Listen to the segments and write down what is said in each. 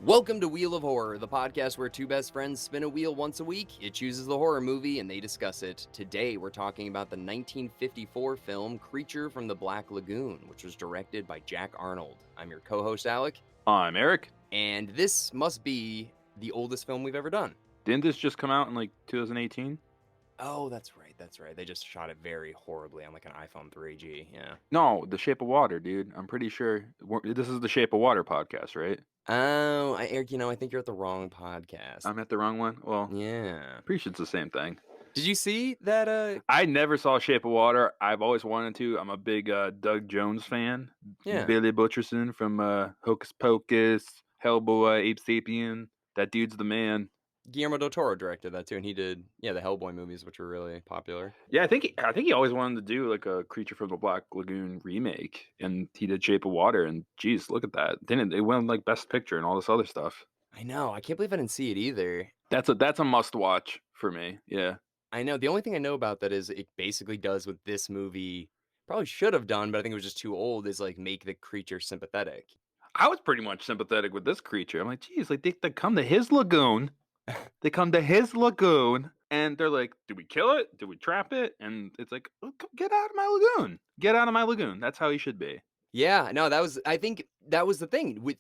Welcome to Wheel of Horror, the podcast where two best friends spin a wheel once a week. It chooses the horror movie and they discuss it. Today we're talking about the 1954 film Creature from the Black Lagoon, which was directed by Jack Arnold. I'm your co-host Alec. I'm Eric. And this must be the oldest film we've ever done. Didn't this just come out in like 2018? Oh, that's right. They just shot it very horribly on like an iPhone 3G, yeah. No, The Shape of Water, dude. I'm pretty sure this is the Shape of Water podcast, right? Oh, Eric, I think you're at the wrong podcast. I'm at the wrong one? Well, yeah. Pretty sure it's the same thing. Did you see that? I never saw Shape of Water. I've always wanted to. I'm a big Doug Jones fan. Yeah. Billy Butcherson from Hocus Pocus, Hellboy, Ape Sapien. That dude's the man. Guillermo del Toro directed that too, and he did the Hellboy movies, which were really popular. Yeah, I think he always wanted to do like a Creature from the Black Lagoon remake, and he did Shape of Water. And geez, look at that! Didn't it won like Best Picture and all this other stuff? I know. I can't believe I didn't see it either. That's a must watch for me. Yeah, I know. The only thing I know about that is it basically does what this movie probably should have done, but I think it was just too old. Is like make the creature sympathetic. I was pretty much sympathetic with this creature. I'm like, geez, like they come to his lagoon. They come to his lagoon and they're like, do we kill it? Do we trap it? And it's like, oh, get out of my lagoon. Get out of my lagoon. That's how he should be. Yeah, no, I think that was the thing with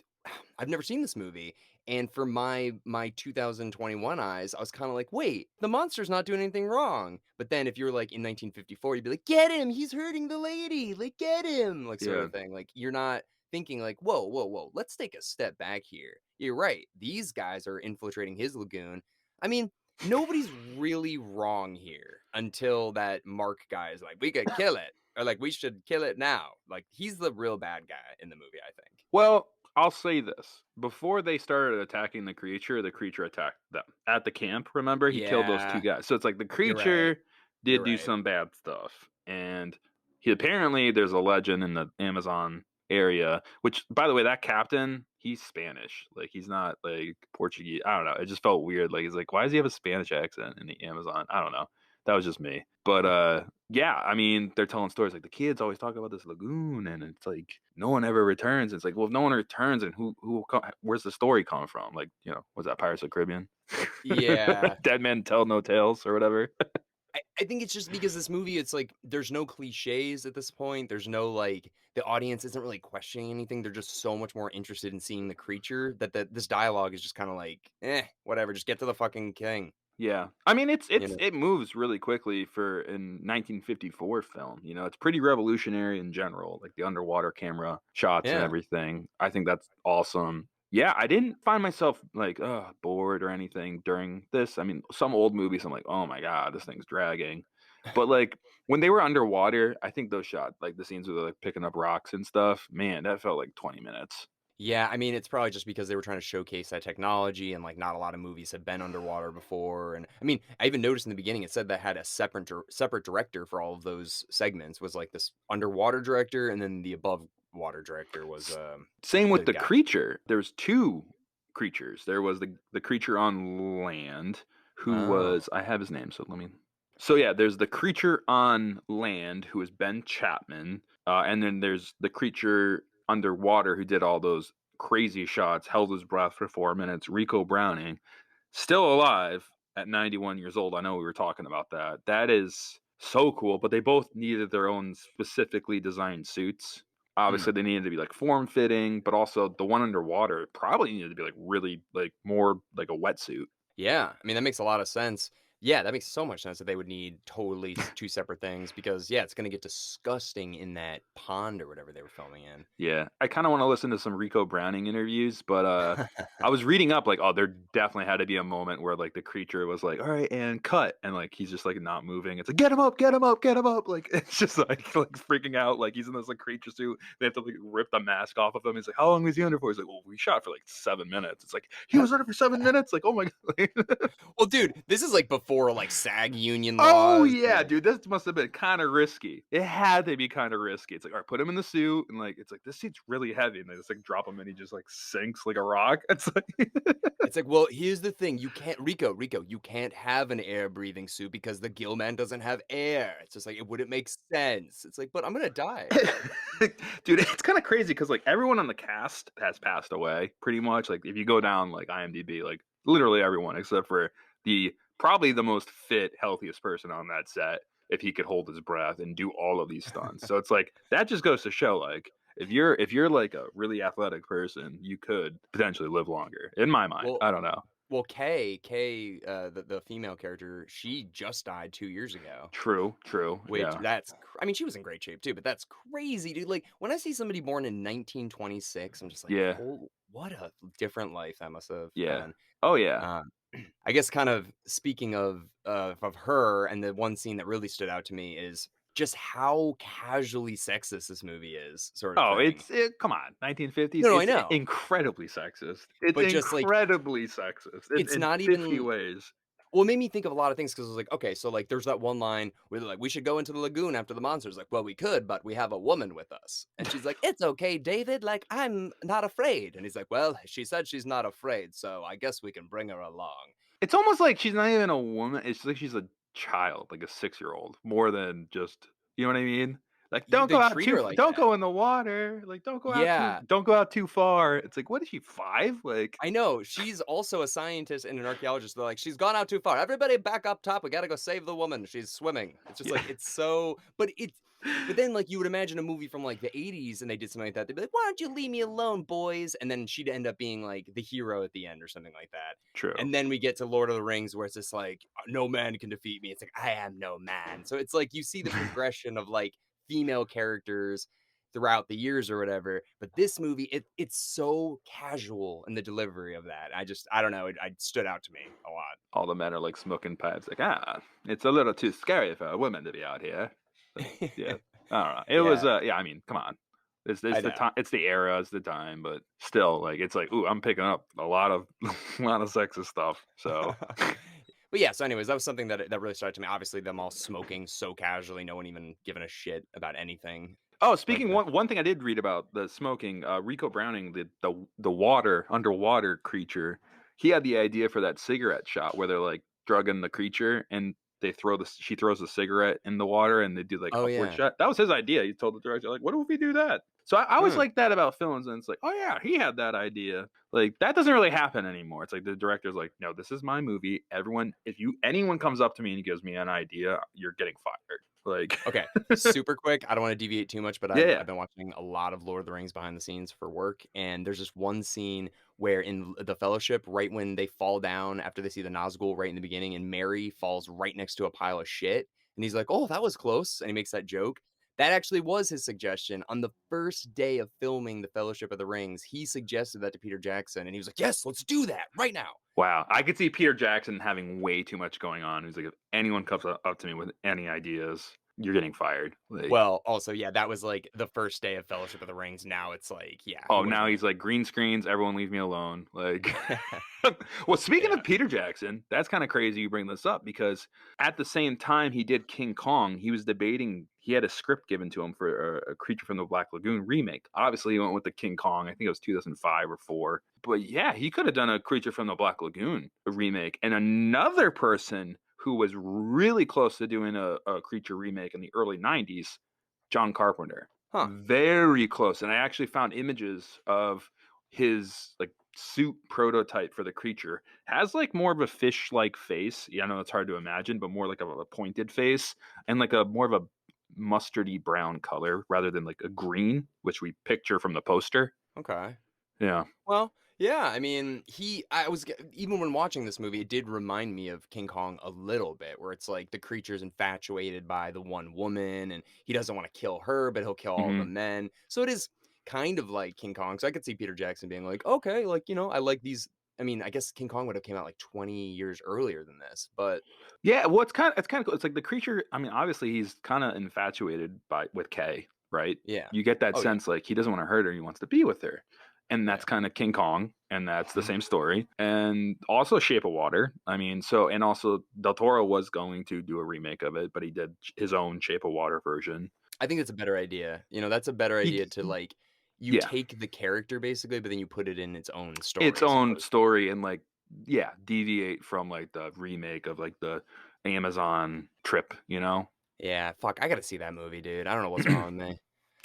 I've never seen this movie, and for my 2021 eyes, I was kind of like, wait, the monster's not doing anything wrong. But then if you're like in 1954, you'd be like, get him, he's hurting the lady, like get him, like sort of thing. Like you're not thinking like, whoa, let's take a step back here. You're right. These guys are infiltrating his lagoon. I mean, nobody's really wrong here until that Mark guy is like, we could kill it. Or like, we should kill it now. Like, he's the real bad guy in the movie, I think. Well, I'll say this. Before they started attacking the creature attacked them. At the camp, remember? He killed those two guys. So it's like the creature did do some bad stuff. And apparently there's a legend in the Amazon area, which, by the way, that captain, he's Spanish. Like, he's not, like, Portuguese. I don't know. It just felt weird. Like, he's like, why does he have a Spanish accent in the Amazon? I don't know. That was just me. But, yeah, I mean, they're telling stories like the kids always talk about this lagoon, and it's like no one ever returns. It's like, well, if no one returns, and where's the story come from? Like, was that Pirates of the Caribbean? Yeah. Dead men tell no tales or whatever. I think it's just because this movie, it's like there's no cliches at this point. There's no like the audience isn't really questioning anything. They're just so much more interested in seeing the creature that this dialogue is just kind of like, whatever. Just get to the fucking king. Yeah, I mean it moves really quickly for a 1954 film. It's pretty revolutionary in general, like the underwater camera shots and everything. I think that's awesome. Yeah, I didn't find myself like bored or anything during this. I mean, some old movies I'm like, oh my god, this thing's dragging. But like when they were underwater, I think those shots, like the scenes where they're like picking up rocks and stuff, man, that felt like 20 minutes. Yeah, I mean, it's probably just because they were trying to showcase that technology and like not a lot of movies have been underwater before. And I mean, I even noticed in the beginning it said that had a separate director for all of those segments, was like this underwater director, and then the above water director was same with the creature. There's two creatures. There was the creature on land who was, I have his name, so yeah, there's the creature on land who is Ben Chapman, and then there's the creature underwater who did all those crazy shots, held his breath for 4 minutes. Rico Browning, still alive at 91 years old. I know we were talking about that. That is so cool, but they both needed their own specifically designed suits. Obviously, they needed to be like form-fitting, but also the one underwater probably needed to be like really like more like a wetsuit. Yeah, I mean, that makes a lot of sense. Yeah, that makes so much sense that they would need totally two separate things because, it's going to get disgusting in that pond or whatever they were filming in. Yeah, I kind of want to listen to some Rico Browning interviews, but I was reading up like, there definitely had to be a moment where like the creature was like, all right, and cut. And like, he's just like not moving. It's like, get him up, get him up, get him up. Like, it's just like freaking out. Like he's in this like creature suit. They have to like rip the mask off of him. He's like, how long was he under for? He's like, well, we shot for like 7 minutes. It's like, he was under for 7 minutes? Like, oh my God. Well, dude, this is like before before like SAG union Oh laws. yeah, dude, this must have been kind of risky. It had to be kind of risky. It's like, all right, put him in the suit, and like, it's like this suit's really heavy, and they just like drop him, and he just like sinks like a rock. It's like, It's like, well, here's the thing. You can't Rico, you can't have an air breathing suit because the gill man doesn't have air. It's just like it wouldn't make sense. It's like, but I'm gonna die. dude, it's kind of crazy because like everyone on the cast has passed away, pretty much. Like if you go down like IMDb, like literally everyone except for the probably the most fit, healthiest person on that set, if he could hold his breath and do all of these stunts. So it's like that just goes to show like if you're like a really athletic person, you could potentially live longer. In my mind, Well I don't know. well, Kay, the female character, she just died 2 years ago, True, true, which yeah, I mean, she was in great shape too, but that's crazy, dude. Like when I see somebody born in 1926, I'm just like, yeah, "Oh, what a different life that must have yeah. been." Oh yeah. Um, I guess kind of speaking of her, and the one scene that really stood out to me is just how casually sexist this movie is, sort of Oh, thing. come on, 1950s, No, no, I it's know, incredibly sexist. It's but just like incredibly sexist it's in not 50 even. ways. Well, it made me think of a lot of things because I was like, okay, so like there's that one line where they're like, we should go into the lagoon after the monsters. Like, well, we could, but we have a woman with us. And she's like, it's okay, David. Like, I'm not afraid. And he's like, well, she said she's not afraid, so I guess we can bring her along. It's almost like she's not even a woman, it's like she's a child, like a 6-year-old, more than just you know what I mean? Like, They treat her like don't that. go in the water, like, Yeah, don't go out too far. It's like, what is she, 5? Like I know. She's also a scientist and an archaeologist. They're like, she's gone out too far. Everybody back up top. We gotta go save the woman. She's swimming. It's just yeah. like it's so but then like you would imagine a movie from like the 80s and they did something like that. They'd be like, why don't you leave me alone, boys? And then she'd end up being like the hero at the end or something like that. True. And then we get to Lord of the Rings where it's just like, no man can defeat me. It's like, I am no man. So it's like you see the progression of like female characters throughout the years or whatever. But this movie, it's so casual in the delivery of that. I don't know, it stood out to me a lot. All the men are, like, smoking pipes, like, "Ah, it's a little too scary for a woman to be out here." Like, yeah. I don't know. It was, Yeah, yeah, I mean, come on. It's I the know. time, it's the era, it's the time, but still, like, it's like, "Ooh, I'm picking up a lot of a lot of sexist stuff." So, But yeah, so anyways, that was something that really started to me. Obviously, them all smoking so casually, no one even giving a shit about anything oh, like speaking that. one thing I did read about the smoking, Rico Browning, the water underwater creature, he had the idea for that cigarette shot where they're, like, drugging the creature and she throws the cigarette in the water and they do, like, Oh, upward yeah. shot. That was his idea. He told the director, like, "What if we do that?" So I always Hmm. like that about films, and it's like, "Oh, yeah, he had that idea." Like, that doesn't really happen anymore. It's like the director's like, "No, this is my movie. Everyone if anyone comes up to me and gives me an idea, you're getting fired." Like Okay, super quick. I don't want to deviate too much, but Yeah, I've yeah. been watching a lot of Lord of the Rings behind the scenes for work, and there's this one scene where in the Fellowship, right when they fall down after they see the Nazgul right in the beginning, and Mary falls right next to a pile of shit, and he's like, "Oh, that was close," and he makes that joke. That actually was his suggestion on the first day of filming the Fellowship of the Rings. He suggested that to Peter Jackson, and he was like, "Yes, let's do that right now." Wow, I could see Peter Jackson having way too much going on. He's like, if anyone comes up to me with any ideas, you're getting fired. Like, Well, also, yeah, that was like the first day of Fellowship of the Rings. Now it's like, yeah, who oh, wouldn't now want he's like green screens. Everyone leave me alone. Like, to? well, speaking Yeah. of Peter Jackson, that's kind of crazy you bring this up because at the same time he did King Kong, he was debating. He had a script given to him for a Creature from the Black Lagoon remake. Obviously, he went with the King Kong. I think it was 2005 or four. But yeah, he could have done a Creature from the Black Lagoon remake. And another person who was really close to doing a Creature remake in the early 90s, John Carpenter. Huh. Very close. And I actually found images of his like suit prototype for the creature. Has like more of a fish-like face. Yeah, I know it's hard to imagine, but more like a pointed face and like a more of a mustardy brown color rather than like a green, which we picture from the poster. Okay. Yeah. Well, yeah, I mean, even when watching this movie, it did remind me of King Kong a little bit, where it's like the creature's infatuated by the one woman and he doesn't want to kill her, but he'll kill all the Hmm. men. So it is kind of like King Kong. So I could see Peter Jackson being like, okay, like, I like these. I mean, I guess King Kong would have came out like 20 years earlier than this, but Yeah, well, it's kind of cool. It's like the creature. I mean, obviously, he's kind of infatuated with Kay, right? yeah. You get that Oh, yeah. sense like he doesn't want to hurt her; he wants to be with her. and Yeah. that's kind of King Kong, and that's the Mhm. same story. And also Shape of Water. I mean, so and also Del Toro was going to do a remake of it, but he did his own Shape of Water version. I think that's a better idea. That's a better He, idea to, like, you yeah, take the character basically, but then you put it in its own its story as own opposed to story and like yeah, deviate from like the remake of like the Amazon trip, you know? Yeah, fuck, I gotta see that movie, dude. I don't know what's wrong with me.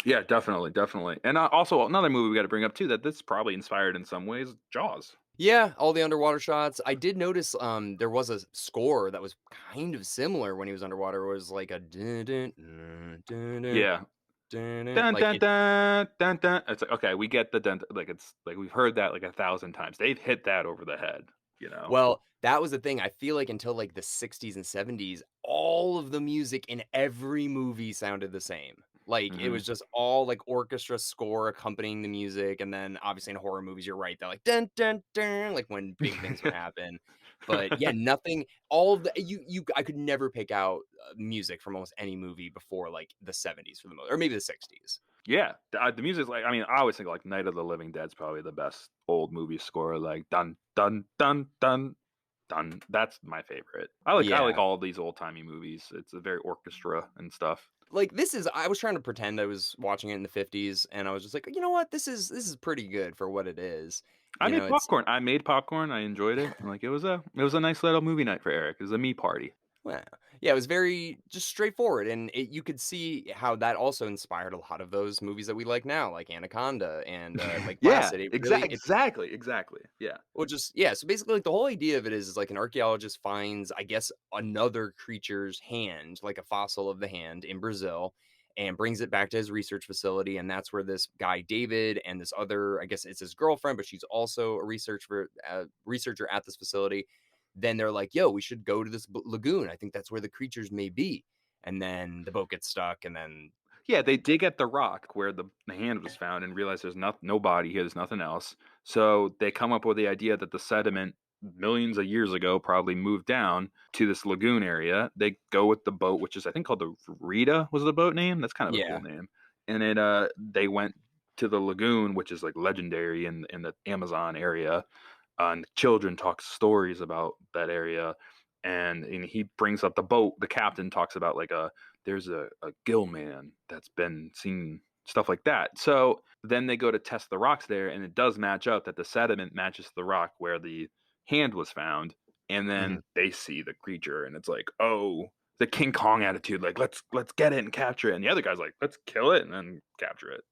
Yeah, definitely, definitely. And also another movie we got to bring up too that this probably inspired in some ways, Jaws. Yeah, all the underwater shots. I did notice, there was a score that was kind of similar when he was underwater. It was like a dun dun, dun dun, Yeah. dun dun, Dun like, dun it dun dun dun. It's like okay, we get the dun like it's like we've heard that like 1,000 times. They've hit that over the head, you know. well, that was the thing. I feel like until, like, the '60s and '70s, all of the music in every movie sounded the same. Like, it Hmm. was just all, like, orchestra score accompanying the music, and then, obviously, in horror movies, you're right, they're like, "Dun, dun, dun," like, when big things would happen. But, yeah, nothing all of the I could never pick out, music from almost any movie before, like, the '70s for the most or maybe the '60s. Yeah, the music's like I mean, I always think like Night of the Living Dead's probably the best old movie score. Like dun dun dun dun dun. That's my favorite. I like Yeah. all of these old timey movies. It's a very orchestra and stuff. Like, this is I was trying to pretend I was watching it in the '50s, and I was just like, "You know what? This is pretty good for what it is." I made It's popcorn. I made popcorn. I enjoyed it. Like it was a nice little movie night for Eric. It was a me party. well, yeah, it was very just straightforward, and you could see how that also inspired a lot of those movies that we like now, like Anaconda and, Lake Yeah, Placid. It really exactly. Yeah. well, just yeah, so basically, like, the whole idea of it is like an archaeologist finds, I guess, another creature's hand, like a fossil of the hand in Brazil, and brings it back to his research facility, and that's where this guy David and this other, I guess it's his girlfriend, but she's also a researcher at this facility. Then they're like, "Yo, we should go to this lagoon. I think that's where the creatures may be." And then the boat gets stuck, and then Yeah, they dig at the rock where the hand was found and realize there's no body here, there's nothing else. So they come up with the idea that the sediment millions of years ago probably moved down to this lagoon area. They go with the boat, which is I think called the Rita was the boat name. That's kind of a cool yeah, name. And they went to the lagoon, which is like legendary in the Amazon area. And children talk stories about that area. And he brings up the boat. The captain talks about like there's a gill man that's been seen stuff like that. So then they go to test the rocks there, and it does match up that the sediment matches the rock where the hand was found, and mhm. then they see the creature, and it's like, oh, the King Kong attitude, like let's get it and capture it, and the other guy's like, let's kill it and then capture it.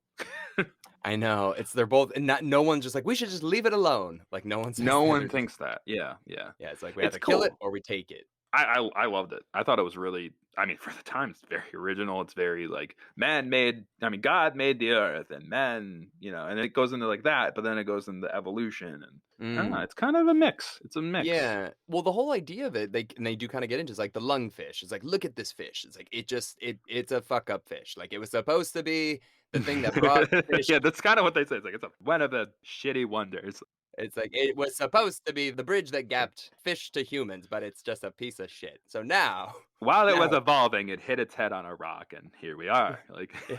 I know they're both, and not no one's just like we should just leave it alone. Like no one says No that. one They're just thinks that. Yeah, yeah. yeah, it's like we It's either kill it cool. or we take it. I loved it. I thought it was really I mean, for the time, it's very original. It's very like man made. I mean, God made the earth, and man, and it goes into like that, but then it goes into evolution, and I don't know. Mm. It's kind of a mix. It's a mix. Yeah. Well, the whole idea of it, they do kind of get into is like the lungfish. It's like, look at this fish. It's like it's a fuck up fish. Like it was supposed to be the thing that brought fish. Yeah, that's kind of what they say. It's like it's one of the shitty wonders. It's like it was supposed to be the bridge that gapped fish to humans, but it's just a piece of shit. So now, While it was now evolving, it hit its head on a rock, and here we are. Like, yeah.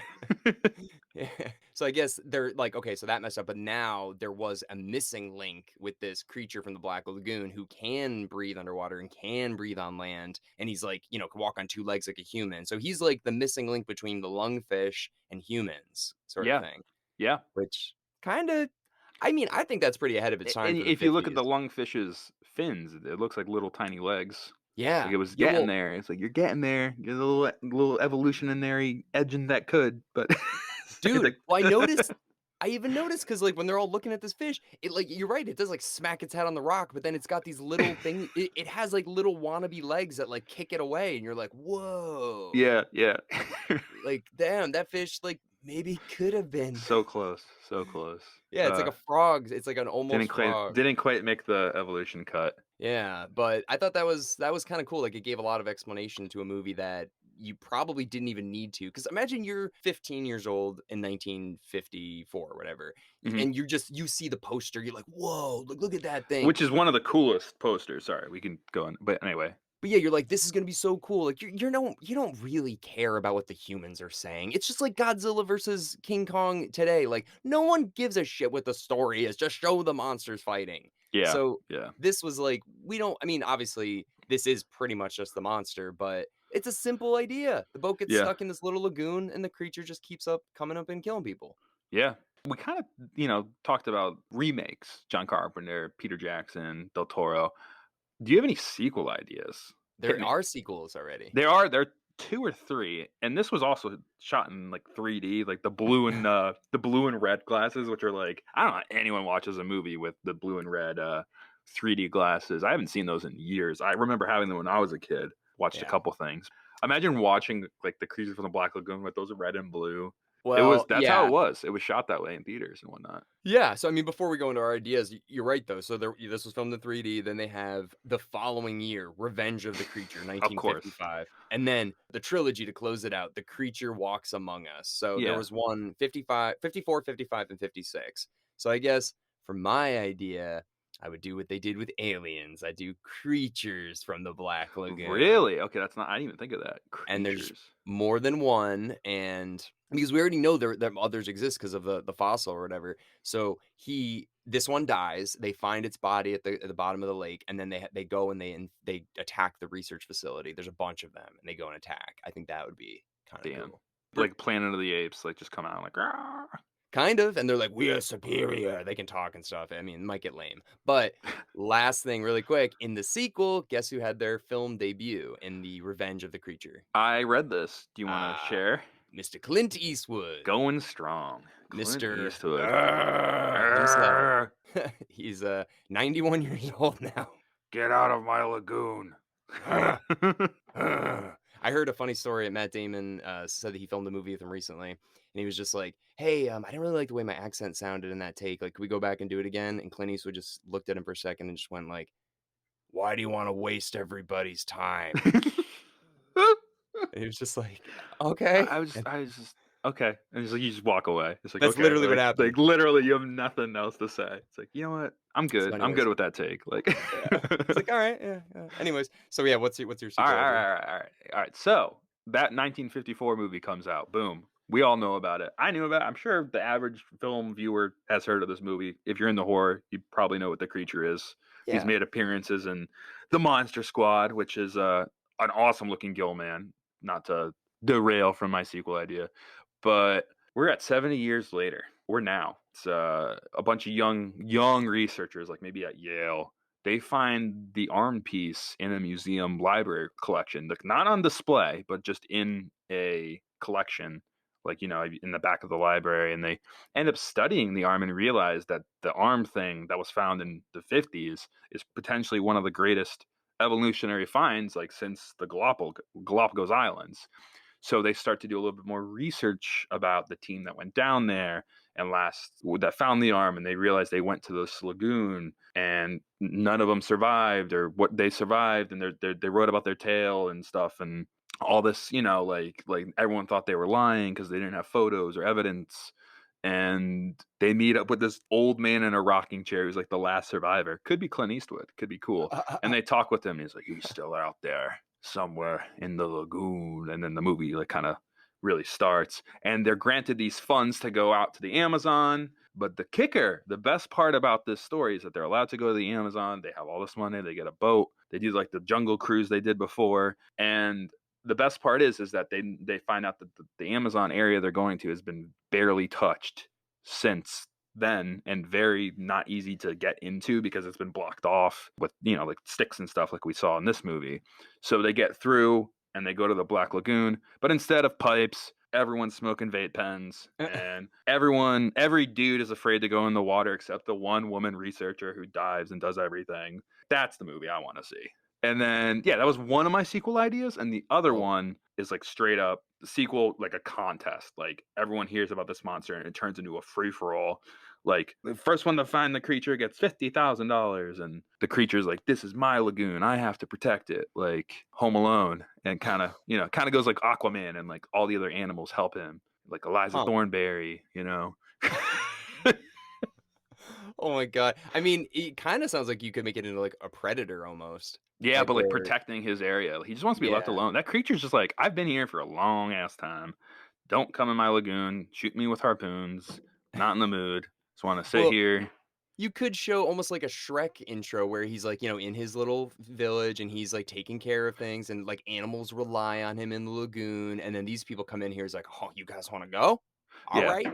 Yeah. So I guess they're like, okay, so that messed up, but now there was a missing link with this creature from the Black Lagoon who can breathe underwater and can breathe on land. And he's like, can walk on two legs like a human. So he's like the missing link between the lungfish and humans, sort of yeah, thing, yeah. which kind of, I mean, I think that's pretty ahead of its time And for the if you look at 50s. the lungfish's fins, it looks like little tiny legs. Like Yeah. it was Yeah. getting Well, there. It's like you're getting there. You're a little evolutionary edging that could, but it's dude, like well, I even noticed because like when they're all looking at this fish, it like you're right, it does like smack its head on the rock, but then it's got these little thing. It has like little wannabe legs that like kick it away, and you're like, whoa, yeah, yeah. like damn, that fish like maybe could have been. So close, so close. Yeah, it's like a frog. It's like an Didn't almost quite frog. didn't quite make the evolution cut. Yeah, but I thought that was kind of cool. Like it gave a lot of explanation to a movie that you probably didn't even need to. Because imagine you're 15 years old in 1954 or whatever, Mhm. and you see the poster, you're like, whoa, look at that thing. Which is one of the coolest posters. Sorry, we can go on, but anyway. But yeah, you're like, "This is gonna be so cool." Like, you don't really care about what the humans are saying. It's just like Godzilla versus King Kong today. Like, no one gives a shit what the story is. Just show the monsters fighting. Yeah, So yeah, this was like, we don't. I mean, obviously, this is pretty much just the monster, but it's a simple idea. The boat gets yeah, stuck in this little lagoon, and the creature just keeps up coming up and killing people. yeah. We kind of, talked about remakes. John Carpenter, Peter Jackson, Del Toro. Do you have any sequel ideas? Hit There me. are sequels already. There are 2 or 3, and this was also shot in, like, 3D, like, the blue and red glasses, which are, like I don't know how anyone watches a movie with the blue and red, 3D glasses. I haven't seen those in years. I remember having them when I was a kid, watched a Yeah. couple things. Imagine watching, like, The Creature from the Black Lagoon with those red and blue. Well, That's how it yeah. was. It was shot that way in theaters and whatnot. Yeah, so I mean, before we go into our ideas, you're right though. So this was filmed in 3D. Then they have the following year, Revenge of the Creature, Of course. 1955, and then the trilogy to close it out, The Creature Walks Among Us. So there Yeah. was one 55, 54, 55, and 56. So I guess for my idea, I would do what they did with Aliens. I do Creatures from the Black Lagoon. Really? Okay, that's not I didn't even think of that. And there's Creatures. more than one, and because we already know there that others exist because of the fossil or whatever. So this one dies. They find its body at the bottom of the lake, and then they go and they attack the research facility. There's a bunch of them, and they go and attack. I think that would be kind of Damn. cool. Like Planet of the Apes, like, just come out like, "Rawr." Kind of, and they're like, "We are superior." They can talk and stuff. I mean, it might get lame. But last thing, really quick, in the sequel, guess who had their film debut in the Revenge of the Creature? I read this. Do you wanna Ah, share? Mr. Clint Eastwood. Going strong. Clint Mr. Eastwood. Himself. "Arrgh, He's 91 years old now. get out of my lagoon." I heard a funny story. Matt Damon said that he filmed a movie with him recently, and he was just like, "Hey, I didn't really like the way my accent sounded in that take. Like, could we go back and do it again?" And Clint Eastwood just looked at him for a second and just went like, "Why do you want to waste everybody's time?" And he was just like, "Okay." And I was just okay. And it's like you just walk away. It's like, that's okay, literally what happened. like literally you have nothing else to say. It's like, you know what? I'm So, good. I'm anyways, good with that take. Like yeah, he's like, "All right, yeah, yeah." Anyways, so yeah, what's your all sequel right, all idea? right, all right, all right. All right. So that 1954 movie comes out. Boom. We all know about it. I knew about it. I'm sure the average film viewer has heard of this movie. If you're into horror, you probably know what the creature is. He's Yeah. made appearances in The Monster Squad, which is an awesome looking gill man. Not to derail from my sequel idea, but we're at 70 years later. We're now. It's a bunch of young researchers, like maybe at Yale. They find the arm piece in a museum library collection, like not on display, but just in a collection, like in the back of the library. And they end up studying the arm and realize that the arm thing that was found in the 50s is potentially one of the greatest evolutionary finds, like since the Galapagos Islands. So they start to do a little bit more research about the team that went down there and that found the arm, and they realized they went to this lagoon and none of them survived, or what they survived, and they wrote about their tale and stuff, and all this, like everyone thought they were lying because they didn't have photos or evidence. And they meet up with this old man in a rocking chair who's like the last survivor. Could be Clint Eastwood, could be cool. And they talk with him, and he's like, he's still out there somewhere in the lagoon. And then the movie like kind of really starts. And they're granted these funds to go out to the Amazon. But the kicker, the best part about this story is that they're allowed to go to the Amazon. They have all this money. They get a boat. They do like the jungle cruise they did before. And the best part is that they find out that the Amazon area they're going to has been barely touched since then, and very not easy to get into because it's been blocked off with like sticks and stuff like we saw in this movie. So they get through and they go to the Black Lagoon, but instead of pipes, everyone's smoking vape pens, and every dude is afraid to go in the water except the one woman researcher who dives and does everything. That's the movie I want to see. And then, yeah, that was one of my sequel ideas. And the other Well, one is like straight up the sequel, like a contest. Like everyone hears about this monster and it turns into a free for all. Like the first one to find the creature gets $50,000. And the creature's like, this is my lagoon. I have to protect it. Like Home Alone. And kind of goes like Aquaman, and like all the other animals help him. Like Eliza huh. Thornberry. Oh my god. I mean, it kinda sounds like you could make it into, like, a predator almost. Yeah, Like, but, like, where protecting his area. He just wants to be left yeah. alone. That creature's just like, "I've been here for a long ass time. Don't come in my lagoon. Shoot me with harpoons. Not in the mood. Just wanna sit Well, here." you could show almost like a Shrek intro where he's, like, in his little village, and he's, like, taking care of things, and, like, animals rely on him in the lagoon, and then these people come in here, he's like, "Oh, you guys wanna go? Yeah, Alright."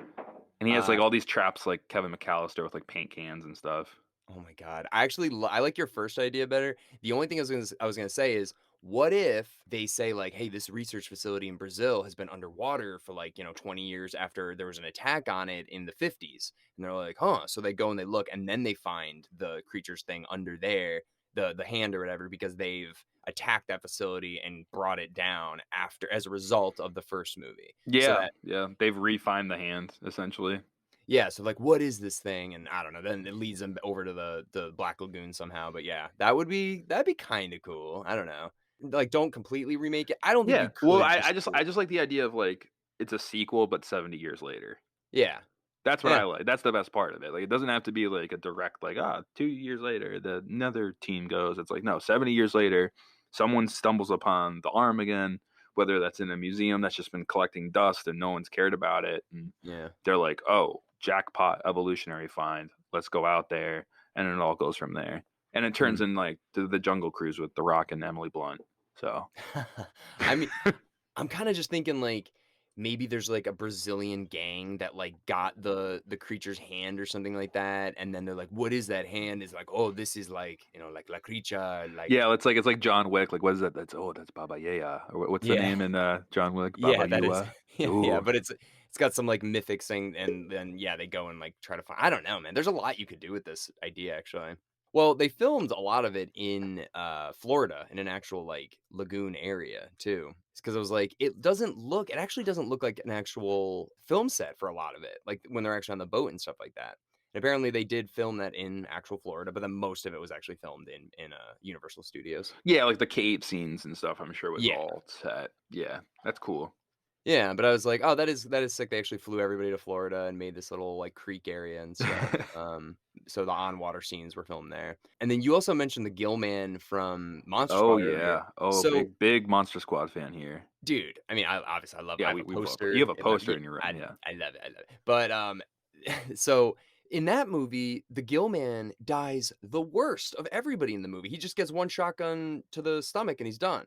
and he has, like, all these traps like Kevin McAllister with, like, paint cans and stuff. Oh my god. I actually I like your first idea better. The only thing I was gonna say is, what if they say like, "Hey, this research facility in Brazil has been underwater for like, 20 years after there was an attack on it in the 50s." And they're like, "Huh." So they go and they look, and then they find the creature's thing under there, the hand or whatever, because they've attacked that facility and brought it down after as a result of the first movie. So Yeah, that yeah, they've refined the hand, essentially. yeah, so, like, what is this thing? And I don't know, then it leads them over to the Black Lagoon somehow, but yeah, that'd be kinda cool, I don't know. Like, don't completely remake it. I don't think Yeah, you well, could just do I just like the idea of, like, it's a sequel, but 70 years later. yeah, That's what yeah, I like. That's the best part of it. Like, it doesn't have to be like a direct, like, 2 years later, another team goes. It's like, no, 70 years later, someone stumbles upon the arm again, whether that's in a museum that's just been collecting dust and no one's cared about it. And yeah. they're like, oh, jackpot evolutionary find. Let's go out there. And it all goes from there. And it turns Mm. in like the Jungle Cruise with The Rock and Emily Blunt. So, I mean, I'm kinda just thinking, like, maybe there's, like, a Brazilian gang that, like, got the creature's hand or something like that, and then they're like, "What is that hand?" Is like, "Oh, this is, like, like, La Creature, like." yeah, it's like John Wick. Like, what is that? That's Baba Yaga. Or what's the Yeah. name in John Wick? Yeah, Baba that is Yua. yeah, Ooh. but it's got some, like, mythic thing, and then, yeah, they go and, like, try to find I don't know, man, there's a lot you could do with this idea, actually. Well, they filmed a lot of it in, Florida, in an actual, like, lagoon area, too. Because I was like, it actually doesn't look like an actual film set for a lot of it, like, when they're actually on the boat and stuff like that. And apparently, they did film that in actual Florida, but then most of it was actually filmed in Universal Studios. Yeah, like the cave scenes and stuff, I'm sure was Yeah. all set. Yeah, that's cool. Yeah, but I was like, "Oh, that is sick." They actually flew everybody to Florida and made this little, like, creek area and stuff. So the on-water scenes were filmed there. And then you also mentioned the Gill Man from Monster Oh, Squad earlier. yeah. Oh, So, big Monster Squad fan here. dude, I mean, obviously, Yeah, I have a we both you poster have a in my poster yeah, in your room, I yeah. I love it, I love it. But, so in that movie, the Gill Man dies the worst of everybody in the movie. He just gets 1 shotgun to the stomach and he's done.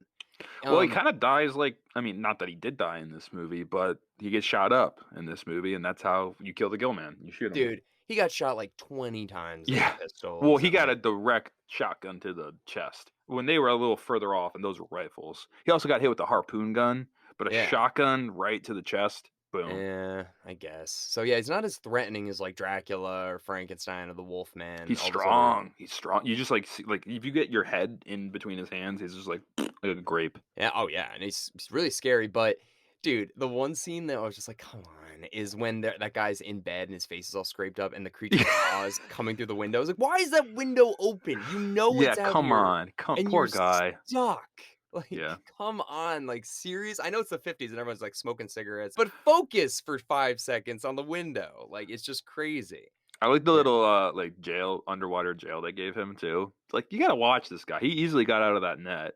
Well, he Um kinda dies like I mean, not that he did die in this movie, but he gets shot up in this movie, and that's how you kill the Gill Man. You shoot him. Dude, he got shot like 20 times with Yeah. Well, pistols he and, got like a direct shotgun to the chest when they were a little further off, and those were rifles. He also got hit with a harpoon gun, but a yeah. shotgun right to the chest, boom. Yeah, I guess. So, yeah, he's not as threatening as, like, Dracula or Frankenstein or the Wolfman, He's all those other strong. He's strong. You just like see, like if you get your head in between his hands, he's just like a grape. yeah, oh, yeah, and he's really scary, but, dude, the one scene that I was just like, "Come on," is when that guy's in bed and his face is all scraped up and the creature's claws coming through the window. I was like, "Why is that window open? You know Yeah, it's out come here, on, come and poor you're guy. stuck." Like, Yeah, come on, like, serious? I know it's the '50s and everyone's, like, smoking cigarettes, but focus for 5 seconds on the window. Like, it's just crazy. I like the Yeah. little like jail underwater jail they gave him too. It's like you gotta watch this guy. He easily got out of that net.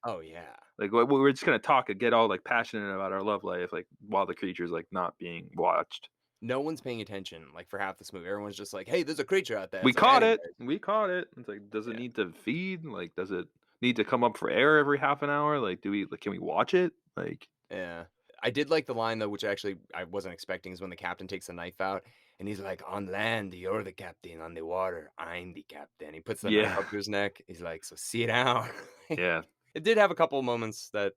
Oh, yeah. Like we're just gonna talk and get all like passionate about our love life, like while the creature's like not being watched. No one's paying attention, like, for half this movie. Everyone's just like, "Hey, there's a creature out there." We It's like, caught it. anyways. We caught it. It's like, does it Yeah, need to feed? Like, does it need to come up for air every half an hour? Like, do we like can we watch it? Like, yeah. I did like the line, though, which actually I wasn't expecting, is when the captain takes the knife out, and he's like, "On land, you're the captain. On the water, I'm the captain." He puts the knife yeah, up to his neck. He's like, "So sit down." yeah, It did have a couple moments that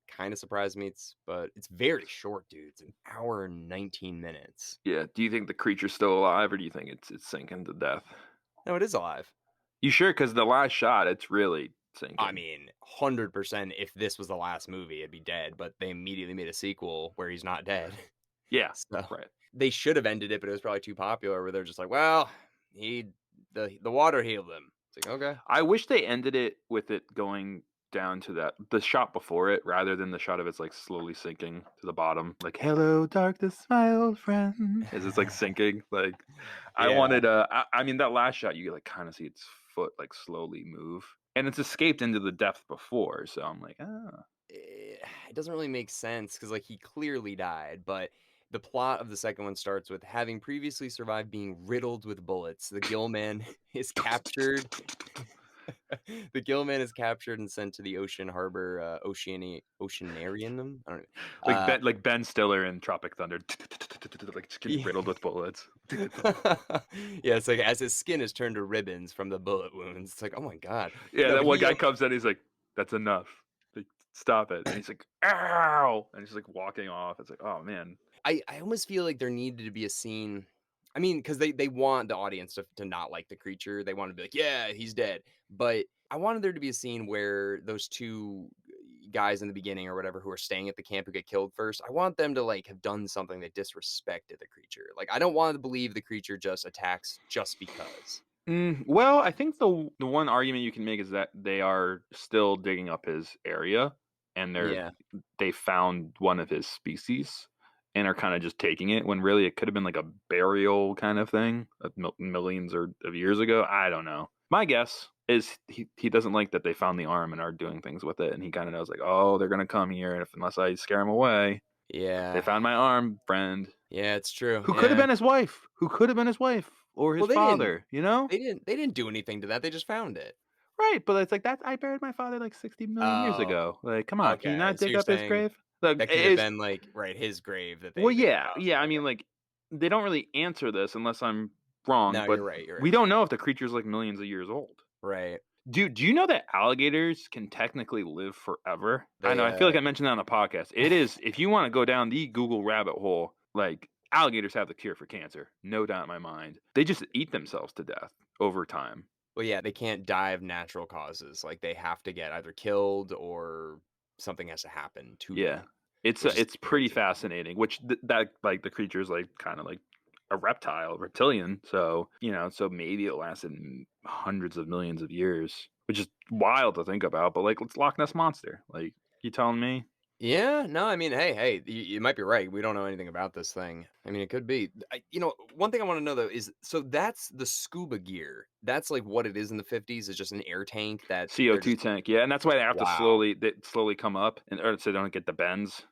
kinda surprised me, but it's very short, dude. It's an hour and 19 minutes. yeah. Do you think the creature's still alive, or do you think it's sinking to death? No, it is alive. You sure? Because the last shot, it's really I sinking. mean, 100% if this was the last movie, it'd be dead, but they immediately made a sequel where he's not dead. Yeah, So, right. they should have ended it, but it was probably too popular where they're just like, "Well, he the water healed him." It's like, "Okay." I wish they ended it with it going. down to the shot before it rather than the shot of it's like slowly sinking to the bottom. Like, hello, darkness, my old friend. As it's like sinking. Like I Yeah. wanted I mean that last shot you like kind of see its foot like slowly move. And it's escaped into the depth before, so I'm like, ah. It doesn't really make sense because like he clearly died, but the plot of the second one starts with having previously survived being riddled with bullets. The Gill Man is captured. The Gill Man is captured and sent to the Ocean Harbor Oceanarium. I don't know. Uh, Like Ben Stiller in Tropic Thunder, like just getting yeah. riddled with bullets. Yeah, it's like as his skin is turned to ribbons from the bullet wounds. It's like, oh my god. Yeah, No, that but one he guy comes in, he's like, "That's enough. Like, stop it." And he's like, "Ow!" And he's like walking off. It's like, oh man. I almost feel like there needed to be a scene. I mean, because they want the audience to not like the creature. They want to be like, yeah, he's dead. But I wanted there to be a scene where those two guys in the beginning or whatever who are staying at the camp who get killed first. I want them to like have done something that disrespected the creature. Like I don't want to believe the creature just attacks just because. Well, I think the one argument you can make is that they are still digging up his area, and Yeah. they found one of his species, and are kind of just taking it when really it could have been like a burial kind of thing of millions of years ago. I don't know. My guess is he doesn't like that they found the arm and are doing things with it, and he kind of knows like, oh, they're gonna come here, and unless I scare them away, they Yeah. found my arm, friend. Yeah, it's true. Who could have Yeah. been his wife? Who could have been his wife or his Well, they didn't father? You know? they didn't do anything to that. They just found it. Right, but it's like that I buried my father like 60 million years Oh, ago. Like, come on, can you okay. not So dig you're up his saying grave? Like, that could have been, like, right, his grave that well, they yeah, found. yeah. I Okay. mean, like, they don't really answer this unless I'm wrong, No, but you're we right. don't know if the creature's like millions of years old. Right. Do you know that alligators can technically live forever? I They, know. I feel like I mentioned that on the podcast. It is if you want to go down the Google rabbit hole, like alligators have the cure for cancer, no doubt in my mind. They just eat themselves to death over time. well, yeah, they can't die of natural causes, like, they have to get either killed or something has to happen to Yeah. them, which is It's pretty crazy. fascinating, which that like the creature's like kind of like a reptile, reptilian. So, so maybe it lasted hundreds of millions of years, which is wild to think about. But like, it's Loch Ness monster. Like, you telling me? Yeah, no, I mean, hey, you might be right. We don't know anything about this thing. I mean, it could be. One thing I want to know though is so that's the scuba gear. That's like what it is in the 50s. It's just an air tank that they're CO2 just tank, yeah, and that's why they have to wow. slowly come up, and or so they don't get the bends.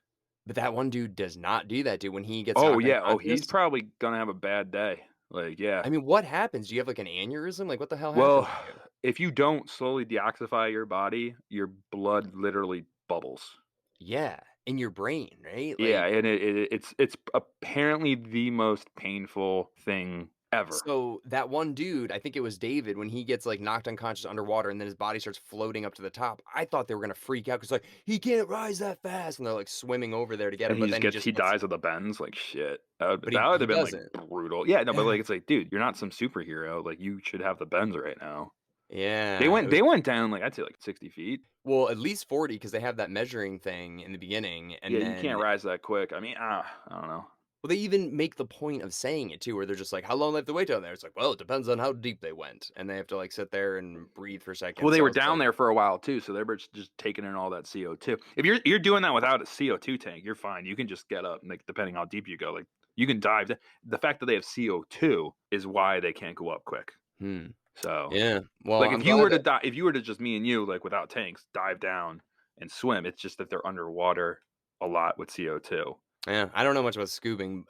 But that one dude does not do that, dude. When he gets Oh knocked yeah, oh he's unconscious, probably gonna have a bad day. Like, yeah. I mean, what happens? Do you have like an aneurysm? Like, what the hell happens Well, to you? if you don't slowly deoxify your body, your blood literally bubbles. Yeah, in your brain, right? Yeah, Like, and it's apparently the most painful thing ever. so that one dude, I think it was David, when he gets like knocked unconscious underwater and then his body starts floating up to the top. I thought they were gonna freak out because like he can't rise that fast, and they're like swimming over there to get And him. But then he he just gets, dies of the bends, like shit. but That would he have been like doesn't. brutal. Yeah, no, but like it's like, dude, you're not some superhero. Like you should have the bends right now. Yeah, it was They went down like I'd say like 60 feet. well at least 40 because they have that measuring thing in the beginning, Yeah, and you can't then rise that quick. I mean, I don't know. well, they even make the point of saying it too, where they're just like, "How long they have to wait down there?" It's like, "Well, it depends on how deep they went," and they have to like sit there and breathe for Well, seconds. they So were it's down like, there for a while too, so they were just taking in all that CO2. If you're doing that without a CO2 tank, you're fine. You can just get up, like depending how deep you go, like you can dive. The fact that they have CO2 is why they can't go up quick. hmm, So, yeah. Well, like I'm glad that if you were to just me and you, like without tanks, dive down and swim, it's just that they're underwater a lot with CO2. yeah. I don't know much about scuba-ing.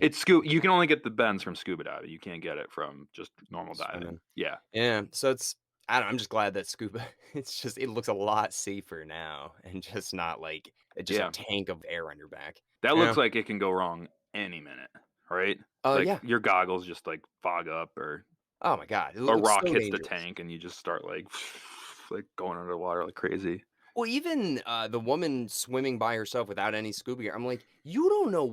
You can only get the bends from scuba diving. You can't get it from just normal diving. Swimming. Yeah. Yeah, so it's I don't know, I'm just glad that scuba it's just it looks a lot safer now and just not like just a Yeah. tank of air on your back. That Yeah. looks like it can go wrong any minute, right? Like Yeah. your goggles just like fog up or Oh my god, it a looks rock so hits the dangerous. tank and you just start like like going underwater like crazy. Well, even, the woman swimming by herself without any scuba gear, I'm like, You don't know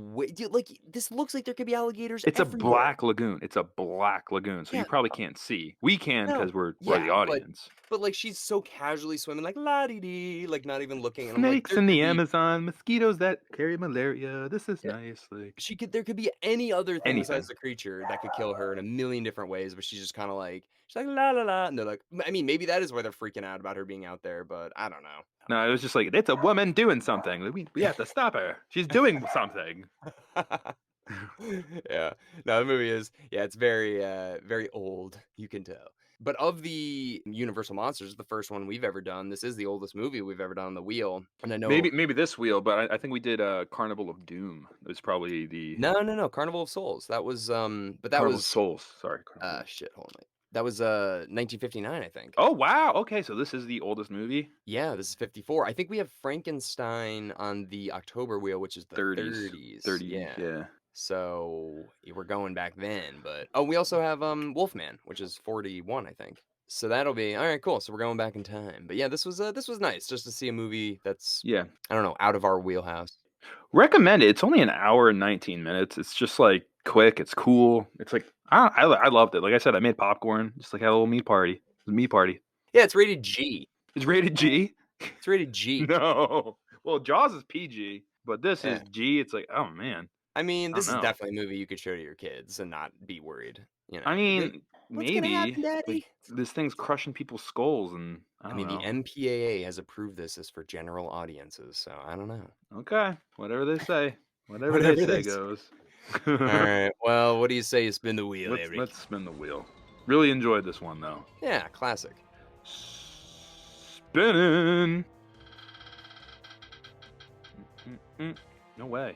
like, this looks like there could be alligators It's a everywhere. Black Lagoon. It's a Black Lagoon, so you Yeah, probably can't see. We can no. because we're the Yeah, audience. like, she's so casually swimming, like, "La-dee-dee," like, not even looking, and I'm like, Snakes there in could the be Amazon, mosquitoes that carry malaria. This is yeah, nice. Like there could be any other thing besides anything. the creature that could kill her in a million different ways, but she's just kinda like she's like, "La, la, la," and they're like I mean, maybe that is why they're freaking out about her being out there, but I don't know. No, it was just like it's a woman doing something. Like, we have to stop her. She's doing something. Yeah. No, the movie is yeah, it's very, very old, you can tell. But of the Universal Monsters, the first one we've ever done, this is the oldest movie we've ever done on the wheel, and I know Maybe this wheel, but I think we did Carnival of Doom. It was probably the no, Carnival of Souls. That was, but that Carnival of was Souls. Sorry, Carnival of shit, hold on, wait. That was, 1959, I think. Oh wow! Okay, so this is the oldest movie. Yeah, this is 54. I think we have Frankenstein on the October wheel, which is the 30s, 30s. 30s. Yeah. Yeah. So, we're going back then, but oh, we also have, Wolfman, which is 41, I think. So that'll be alright, cool, so we're going back in time. But yeah, this was nice just to see a movie that's, Yeah. I don't know, out of our wheelhouse. Recommend it. It's only an hour and 19 minutes. It's just like quick. It's cool. It's like I loved it. Like I said, I made popcorn. Just like had a little meat party. It was a meat party. Yeah, it's rated G. It's rated G. It's rated G. No. Well, Jaws is PG, but this Yeah. is G. It's like, oh man, I mean, I don't this is know. definitely a movie you could show to your kids and not be worried, you I know? Be like, mean, "What's gonna maybe happen, like daddy?" this thing's crushing people's skulls, and I I don't mean, the know. MPAA has approved this as for general audiences, so I don't know. Okay, whatever they say, whatever they Whatever say this goes. Alright, well, what do you say you spin the wheel, Erik? Let's spin the wheel. Really enjoyed this one though. Yeah, classic. Spinning. Mm-mm. No way.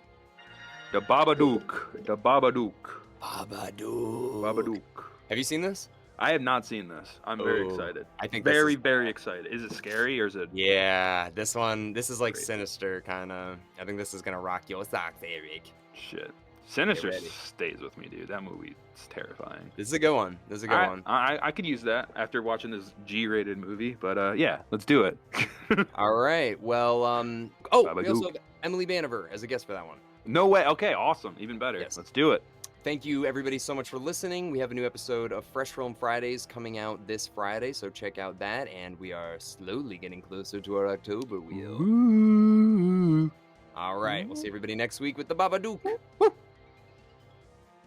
The Babadook. The Babadook. Babadook. Babadook. Have you seen this? I have not seen this. I'm very Oh, excited. I think this is Very excited. Is it scary or is it yeah, this is, like, crazy? sinister, kinda. I think this is gonna rock your socks, Erik. Shit. Get Sinister ready. stays with me, dude. That movie is terrifying. This is a good one. This is a good Alright, one. I could use that after watching this G-rated movie, but yeah, let's do it. Alright, well, oh, we also Babadook. have Emily Bannever as a guest for that one. No way. Okay, awesome. Even better. Yes. Let's do it. Thank you, everybody, so much for listening. We have a new episode of Fresh Film Fridays coming out this Friday, so check out that. And we are slowly getting closer to our October wheel. Ooh. All right, we'll see everybody next week with the Babadook.